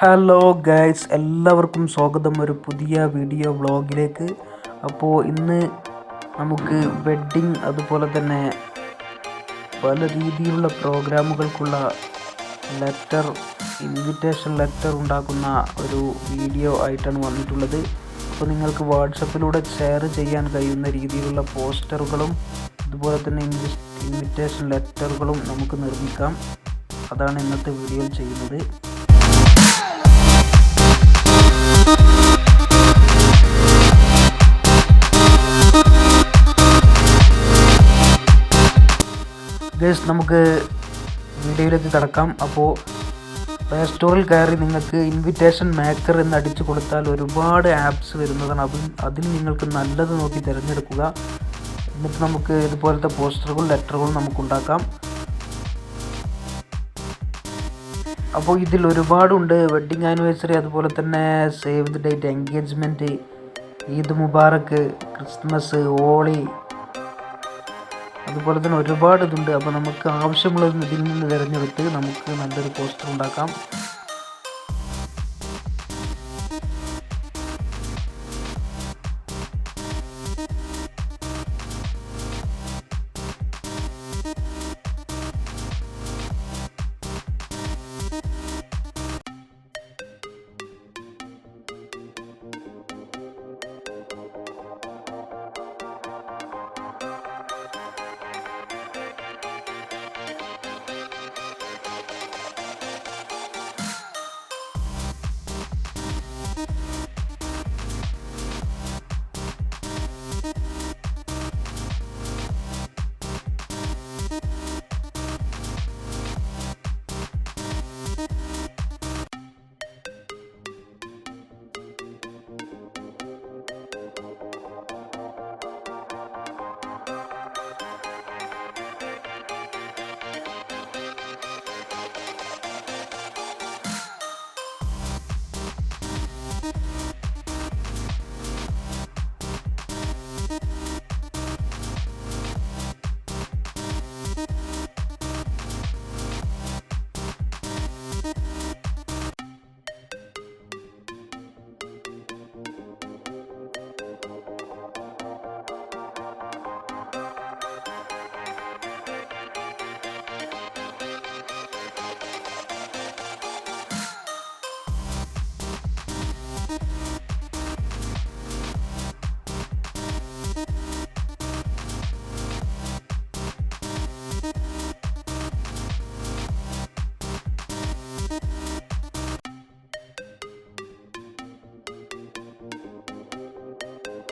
Hello guys, എല്ലാവർക്കും സ്വാഗതം ഒരു പുതിയ വീഡിയോ വ്ളോഗിലേക്ക്. അപ്പോൾ ഇന്ന് നമുക്ക് വെഡ്ഡിങ് അതുപോലെ തന്നെ പല രീതിയിലുള്ള പ്രോഗ്രാമുകൾക്കുള്ള ഇൻവിറ്റേഷൻ ലെറ്റർ ഉണ്ടാക്കുന്ന ഒരു വീഡിയോ ആയിട്ടാണ് വന്നിട്ടുള്ളത്. അപ്പോൾ നിങ്ങൾക്ക് വാട്സപ്പിലൂടെ ഷെയർ ചെയ്യാൻ കഴിയുന്ന രീതിയിലുള്ള പോസ്റ്ററുകളും അതുപോലെ തന്നെ ഇൻവിറ്റേഷൻ ലെറ്ററുകളും നമുക്ക് നിർമ്മിക്കാം. അതാണ് ഇന്നത്തെ വീഡിയോയിൽ ചെയ്യുന്നത്. ഗൈസ്, നമുക്ക് വീഡിയോയിലേക്ക് കടക്കാം. അപ്പോൾ പ്ലേ സ്റ്റോറിൽ കയറി നിങ്ങൾക്ക് ഇൻവിറ്റേഷൻ മേക്കർ എന്ന് അടിച്ചു കൊടുത്താൽ ഒരുപാട് ആപ്സ് വരുന്നതാണ്. അതിൽ നിങ്ങൾക്ക് നല്ലത് നോക്കി തിരഞ്ഞെടുക്കുക. എന്നിട്ട് നമുക്ക് ഇതുപോലത്തെ പോസ്റ്ററുകളും ലെറ്ററുകളും നമുക്ക് ഉണ്ടാക്കാം. അപ്പോൾ ഇതിൽ ഒരുപാടുണ്ട്. വെഡ്ഡിങ് ആനിവേഴ്സറി, അതുപോലെ തന്നെ save the date, engagement, Eid Mubarak, Christmas, Holi, അതുപോലെ തന്നെ ഒരുപാട് ഇതുണ്ട്. അപ്പോൾ നമുക്ക് ആവശ്യമുള്ളത് ഇതിൽ നിന്ന് തിരഞ്ഞെടുത്ത് നമുക്ക് നല്ലൊരു പോസ്റ്റർ ഉണ്ടാക്കാം.